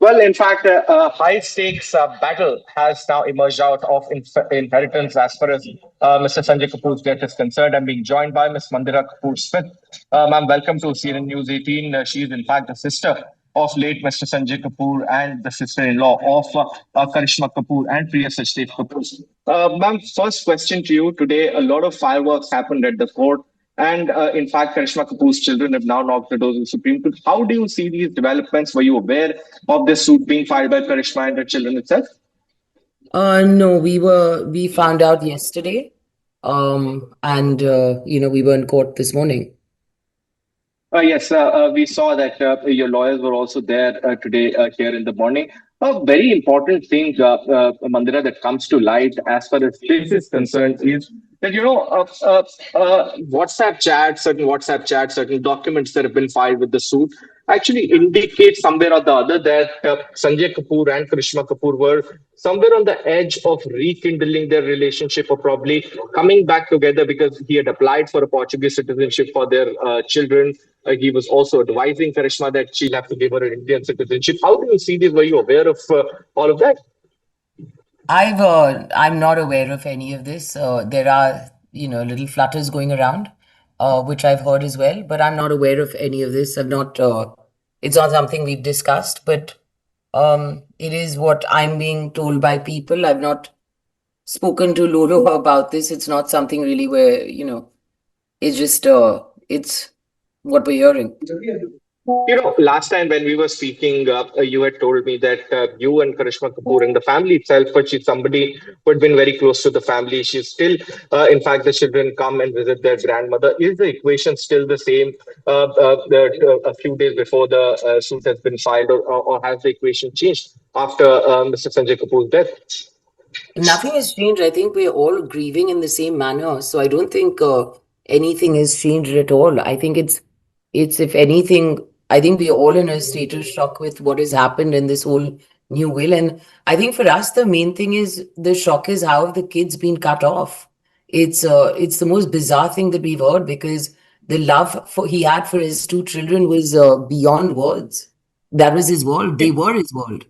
Well, in fact, a high stakes battle has now emerged out of inheritance as far as Mr. Sanjay Kapoor's death is concerned. I'm being joined by Ms. Mandhira Kapoor Smith. Ma'am, welcome to CNN News 18. She is, in fact, the sister of late Mr. Sanjay Kapoor and the sister in law of Karisma Kapoor and Priya Sachdev Kapoor. Ma'am, first question to you today. A lot of fireworks happened at the court. And in fact, Karishma Kapoor's children have now knocked the doors of the Supreme Court. How do you see these developments? Were you aware of this suit being filed by Karishma and her children itself? No, we found out yesterday. And we were in court this morning. Yes, we saw that your lawyers were also there today here in the morning. A very important thing, Mandira, that comes to light as far as this is concerned is that, WhatsApp chats, certain documents that have been filed with the suit actually indicate somewhere or the other that Sanjay Kapoor and Karishma Kapoor were somewhere on the edge of rekindling their relationship or probably coming back together because he had applied for a Portuguese citizenship for their children. He was also advising Karishma that she'll have to give her an Indian citizenship. How do you see this? Were you aware of all of that? I'm not aware of any of this. There are, little flutters going around, which I've heard as well, but I'm not aware of any of this. It's not something we've discussed, but it is what I'm being told by people. I've not spoken to Lolo about this. It's not something really where, it's just, it's what we're hearing. Last time when we were speaking, you had told me that you and Karishma Kapoor and the family itself, but she's somebody who had been very close to the family. She's still, in fact, the children come and visit their grandmother. Is the equation still the same a few days before the suit has been filed, or has the equation changed after Mr. Sanjay Kapoor's death? Nothing has changed. I think we're all grieving in the same manner. So I don't think anything has changed at all. I think it's if anything, I think we're all in a state of shock with what has happened in this whole new will. And I think for us, the main thing is the shock is how have the kids been cut off. It's the most bizarre thing that we've heard because the love he had for his two children was beyond words. That was his world. They were his world.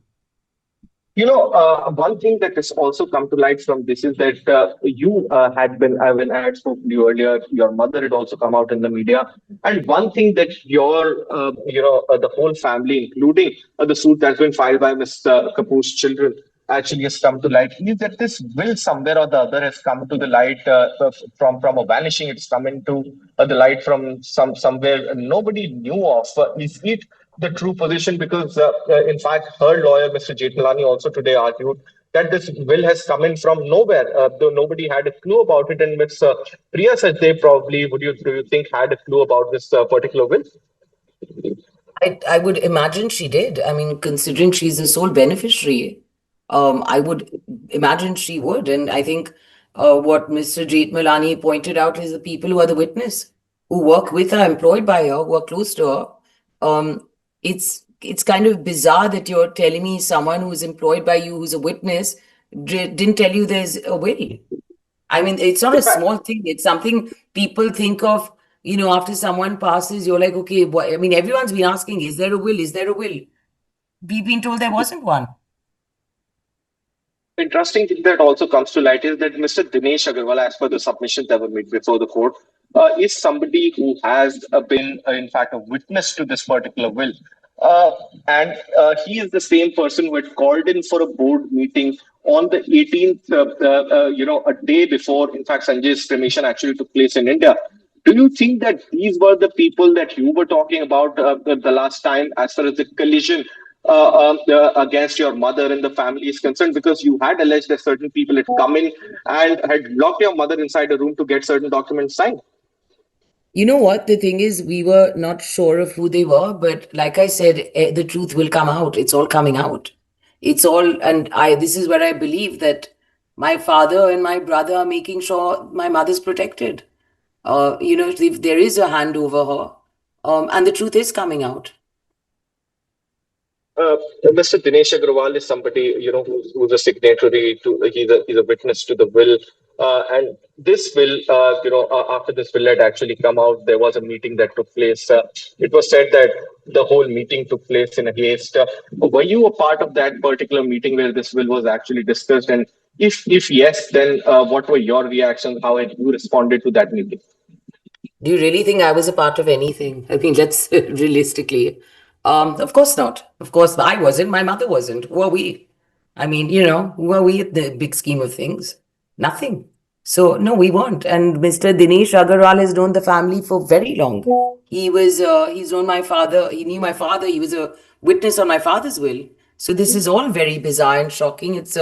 One thing that has also come to light from this is that you had been, when I had spoken to you earlier, your mother had also come out in the media. And one thing that the whole family, including the suit that's been filed by Mr. Kapoor's children, actually has come to light is that this will somewhere or the other has come to the light from a vanishing. It's come into the light from somewhere nobody knew of. Is it the true position? Because in fact, her lawyer, Mr. Jethmalani, also today argued that this will has come in from nowhere, though nobody had a clue about it. And Ms. Priya Sachdev probably, do you think, had a clue about this particular will? I would imagine she did. I mean, considering she's the sole beneficiary, I would imagine she would. And I think what Mr. Jethmalani pointed out is the people who are the witness, who work with her, employed by her, who are close to her. It's kind of bizarre that you're telling me someone who's employed by you, who's a witness, didn't tell you there's a will. I mean, it's not a small thing. It's something people think of, after someone passes, you're like, okay, I mean, everyone's been asking, is there a will? Is there a will? We've been told there wasn't one. Interesting thing that also comes to light is that Mr. Dinesh Agarwal, as per the submissions that were made before the court, is somebody who has been, in fact, a witness to this particular will. And he is the same person who had called in for a board meeting on the 18th, a day before, in fact, Sanjay's cremation actually took place in India. Do you think that these were the people that you were talking about the last time as far as the collision against your mother and the family is concerned? Because you had alleged that certain people had come in and had locked your mother inside a room to get certain documents signed. You know what? The thing is, we were not sure of who they were, but like I said, the truth will come out. It's all coming out. It's all, and this is where I believe that my father and my brother are making sure my mother's protected. If there is a hand over her, and the truth is coming out. Mr. Dinesh Agarwal is somebody, who's a signatory to, he's a witness to the will. And this will, after this will had actually come out, there was a meeting that took place. It was said that the whole meeting took place in a haste. Were you a part of that particular meeting where this will was actually discussed? And if yes, then what were your reactions? How had you responded to that meeting? Do you really think I was a part of anything? I mean, let's realistically. Of course not. Of course, I wasn't. My mother wasn't. Who are we? I mean, who are we at the big scheme of things? Nothing. So, no, we weren't. And Mr. Dinesh Agarwal has known the family for very long. He's known my father. He knew my father. He was a witness on my father's will. So, this is all very bizarre and shocking. It's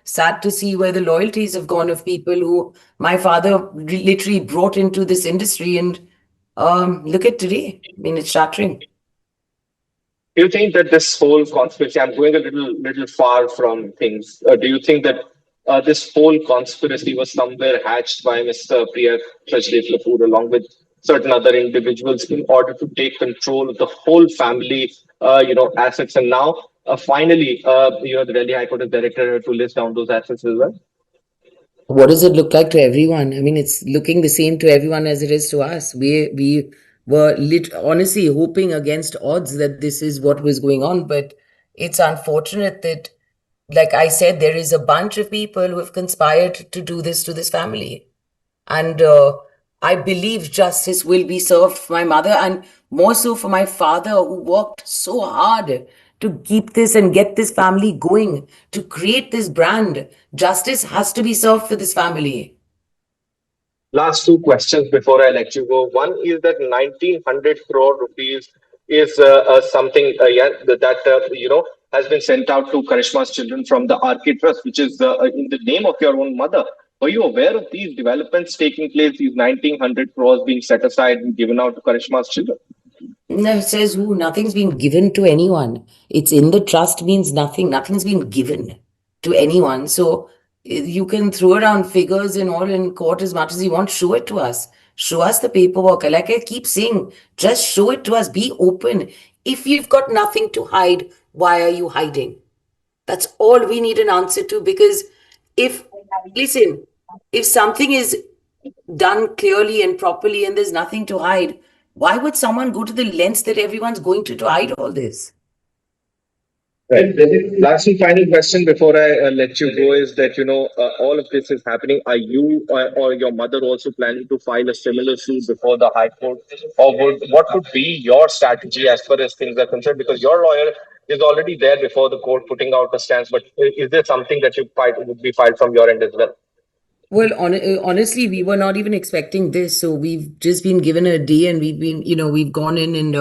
sad to see where the loyalties have gone of people who my father literally brought into this industry. And look at today. I mean, it's shattering. Do you think that this whole conspiracy? I'm going a little far from things. Do you think that this whole conspiracy was somewhere hatched by Mr. Priya Sachdev Kapoor along with certain other individuals in order to take control of the whole family, assets, and now finally, the Delhi High Court has directed her to list down those assets as well? What does it look like to everyone? I mean, it's looking the same to everyone as it is to us. We were honestly hoping against odds that this is what was going on, but it's unfortunate that, like I said, there is a bunch of people who have conspired to do this to this family. And I believe justice will be served for my mother and more so for my father, who worked so hard to keep this and get this family going, to create this brand. Justice has to be served for this family. Last two questions before I let you go. One is that 1900 crore rupees is something has been sent out to Karishma's children from the RK Trust, which is in the name of your own mother. Were you aware of these developments taking place? These 1900 crores being set aside and given out to Karishma's children? No, it says who? Nothing's been given to anyone. It's in the trust means nothing. Nothing's been given to anyone. So you can throw around figures and all in court as much as you want. Show it to us. Show us the paperwork. Like I keep saying, just show it to us. Be open. If you've got nothing to hide, why are you hiding? That's all we need an answer to. Because listen, if something is done clearly and properly and there's nothing to hide, why would someone go to the lengths that everyone's going to hide all this? Right. Last and final question before I let you go is that, all of this is happening. Are you or your mother also planning to file a similar suit before the High Court? Or what would be your strategy as far as things are concerned? Because your lawyer is already there before the court putting out a stance. But is there something that would be filed from your end as well? Well, honestly, we were not even expecting this. So we've just been given a day and we've gone in and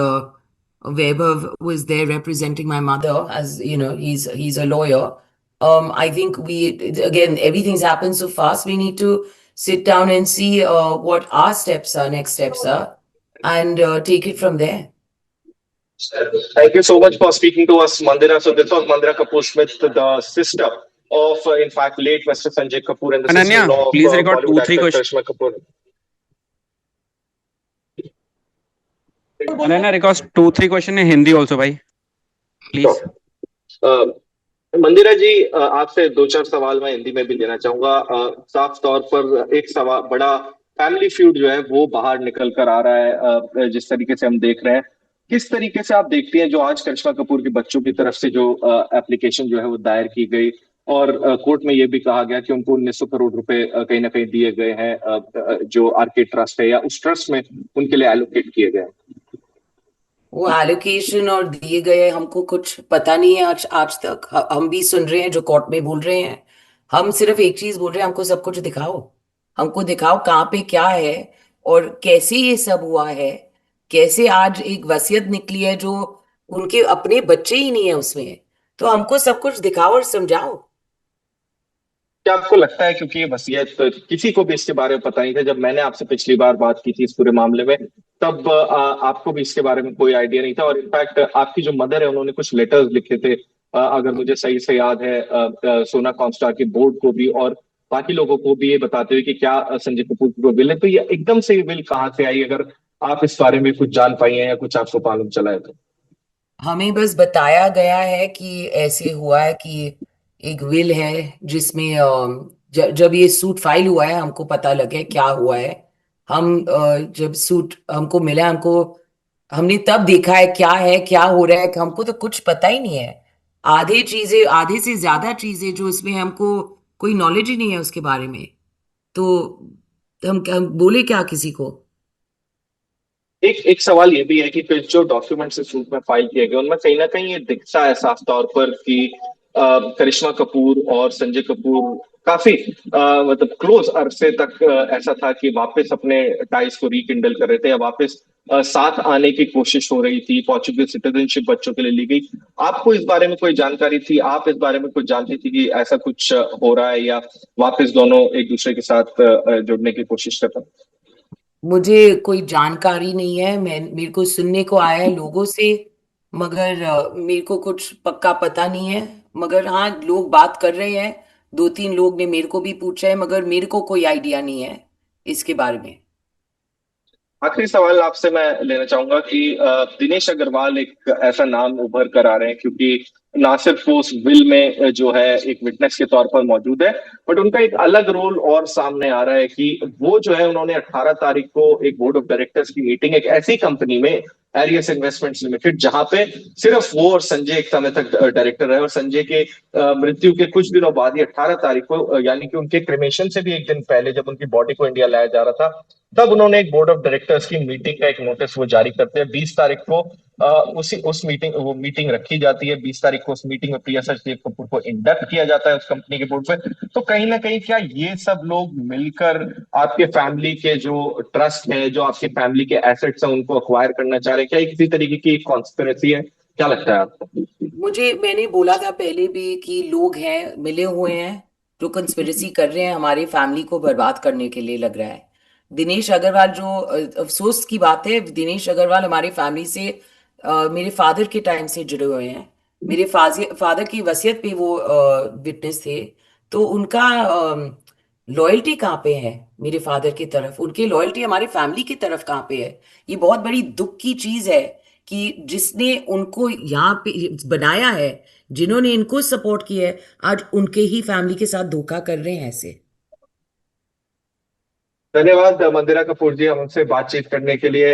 Weber was there representing my mother as, he's a lawyer. I think again, everything's happened so fast. We need to sit down and see what our next steps are, and take it from there. Thank you so much for speaking to us, Mandhira. So this was Mandhira Kapoor Smith, the sister of, in fact, late Mr. Sanjay Kapoor and the Ananya, sister-in-law of please record Bollywood 2-3 actor questions. Karisma Kapoor. Ananya, record 2-3 question in Hindi also, भाई. Please. मंदिरा जी, आपसे दो चार सवाल मैं हिंदी में भी लेना चाहूंगा। साफ तौर पर एक सवाल, बड़ा फैमिली फ्यूड जो है वो बाहर निकल कर आ रहा है, जिस तरीके से हम देख रहे हैं। किस तरीके से आप देखती हैं जो आज करिश्मा कपूर के बच्चों की तरफ से जो एप्लीकेशन जो है वो दायर की गई और कोर्ट में ये भी कहा गया कि उनको 1900 करोड़ रुपए कहीं ना कहीं दिए गए हैं, जो आरके ट्रस्ट है या उस ट्रस्ट में उनके लिए एलोकेट किए गए हैं? वो एलोकेशन और दिए गए हमको कुछ पता नहीं है आज तक। हम भी सुन रहे हैं जो कोर्ट में बोल रहे हैं। हम सिर्फ एक चीज बोल रहे हैं, हमको सब कुछ दिखाओ। हमको दिखाओ कहाँ पे क्या है और कैसे ये सब हुआ है। कैसे आज एक वसीयत निकली है जो उनके अपने बच्चे ही नहीं है उसमें। तो हमको सब कुछ दिखाओ और समझाओ। क्या आपको लगता है, क्योंकि ये वसीयत किसी को भी इसके बारे में पता नहीं था, जब मैंने आपसे पिछली बार बात की थी इस पूरे मामले में, तब आपको भी इसके बारे में कोई आइडिया नहीं था और इनफैक्ट आपकी जो मदर है उन्होंने कुछ लेटर्स लिखे थे, अगर मुझे सही से याद है, सोना कॉमस्टार के बोर्ड को भी और बाकी लोगों को भी, ये बताते हुए कि क्या संजय कपूर को विल है। तो ये एकदम से ये विल कहाँ से आई, अगर आप इस बारे में कुछ जान पाई हैं या कुछ आपको मालूम चला है तो? हमें बस बताया गया है कि ऐसे हुआ है कि एक विल है जिसमें जब ये सूट फाइल हुआ है हमको पता लगे क्या हुआ है। हम जब सूट हमको मिला, हमको हमने तब देखा है क्या हो रहा है, हमको तो कुछ पता ही नहीं है। आधे से ज्यादा चीजें जो इसमें हमको कोई नॉलेज ही नहीं है उसके बारे में। तो हम बोले क्या किसी को। एक एक सवाल ये भी है कि फिर जो डॉक्यूमेंट्स इस रूप में फाइल किए गए उनमें कहीं ना कहीं ये दिखता है साफ तौर पर कि करिश्मा कपूर और संजय कपूर काफी मतलब क्लोज अरसे तक ऐसा था कि वापस अपने टाइज को रिकिंडल कर रहे थे या वापस साथ आने की कोशिश हो रही थी। पोर्चुगीज सिटीजनशिप बच्चों के लिए ली गई। आपको इस बारे में कोई जानकारी थी? आप इस बारे में कुछ जानती थी कि ऐसा कुछ हो रहा है या वापस दोनों एक दूसरे के साथ जुड़ने की कोशिश कर रहे हैं? मुझे कोई जानकारी नहीं है, मैं मेरे को सुनने को आया है लोगों से, मगर मेरे को कुछ पक्का पता नहीं है। मगर हाँ, लोग बात कर रहे हैं, दो तीन लोग ने मेरे को भी पूछा है, मगर मेरे को कोई आइडिया नहीं है इसके बारे में। आखिरी सवाल आपसे मैं लेना चाहूंगा कि दिनेश अग्रवाल एक ऐसा नाम उभर कर आ रहे हैं क्योंकि ना सिर्फ वो उस विल में जो है एक विटनेस के तौर पर मौजूद है, बट उनका एक अलग रोल और सामने आ रहा है कि वो जो है उन्होंने 18 तारीख को एक बोर्ड ऑफ डायरेक्टर्स की मीटिंग एक ऐसी कंपनी में, एरियस इन्वेस्टमेंट्स लिमिटेड, जहां पे सिर्फ वो और संजय एक समय तक डायरेक्टर रहे, और संजय के मृत्यु के कुछ दिनों बाद ही 18 तारीख को यानी कि उनके क्रिमेशन से भी एक दिन पहले जब उनकी बॉडी को इंडिया लाया जा रहा था, तब उन्होंने एक बोर्ड ऑफ डायरेक्टर्स की मीटिंग का एक नोटिस वो जारी करते हैं। 20 तारीख को उस मीटिंग वो मीटिंग रखी जाती है। 20 तारीख को उस मीटिंग में प्रिया सचदेव कपूर को इंडक्ट किया जाता है उस कंपनी के बोर्ड पे। तो कहीं ना कहीं क्या ये सब लोग मिलकर आपके फैमिली के जो ट्रस्ट है, जो आपके फैमिली के एसेट्स हैं, उनको अक्वायर करना चाह रहे हैं? क्या ये किसी तरीके की कॉन्स्पिरेसी है? क्या लगता है आपको? मैंने बोला था पहले भी कि लोग हैं, मिले हुए हैं, जो कंस्पिरेसी कर रहे हैं हमारी फैमिली को बर्बाद करने के लिए लग रहा है। दिनेश अग्रवाल जो अफसोस की बात है, दिनेश अग्रवाल हमारी फैमिली से मेरे फादर के टाइम से जुड़े हुए हैं। मेरे फादर की वसीयत पे वो विटनेस थे। तो उनका लॉयल्टी कहाँ पे है मेरे फादर की तरफ, उनकी लॉयल्टी हमारी फैमिली की तरफ कहाँ पे है? ये बहुत बड़ी दुख की चीज है कि जिसने उनको यहाँ पे बनाया है, जिन्होंने इनको सपोर्ट किया है, आज उनके ही फैमिली के साथ धोखा कर रहे हैं ऐसे। धन्यवाद मंदिरा कपूर जी, हमसे बातचीत करने के लिए।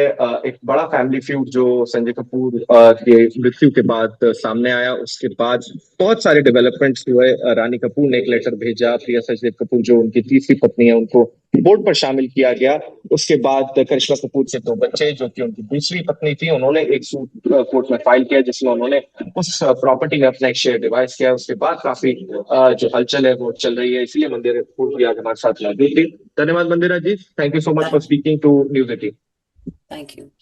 एक बड़ा फैमिली फ्यूड जो संजय कपूर के मृत्यु के बाद सामने आया, उसके बाद बहुत सारे डेवलपमेंट्स हुए। रानी कपूर ने एक लेटर भेजा, प्रिया सचदेव कपूर जो उनकी तीसरी पत्नी है उनको बोर्ड पर शामिल किया गया। उसके बाद करिश्मा कपूर के दो बच्चे जो कि उनकी दूसरी पत्नी थी, उन्होंने एक सूट कोर्ट में फाइल किया जिसमें उन्होंने उस प्रॉपर्टी में अपना एक शेयर डिवाइस किया। उसके बाद काफी जो हलचल है वो चल रही है, इसलिए मंदिर कपूर भी आज हमारे साथ मौजूद थी। धन्यवाद Mandira ji, thank you so much for thank you. Speaking to news 18। Thank you.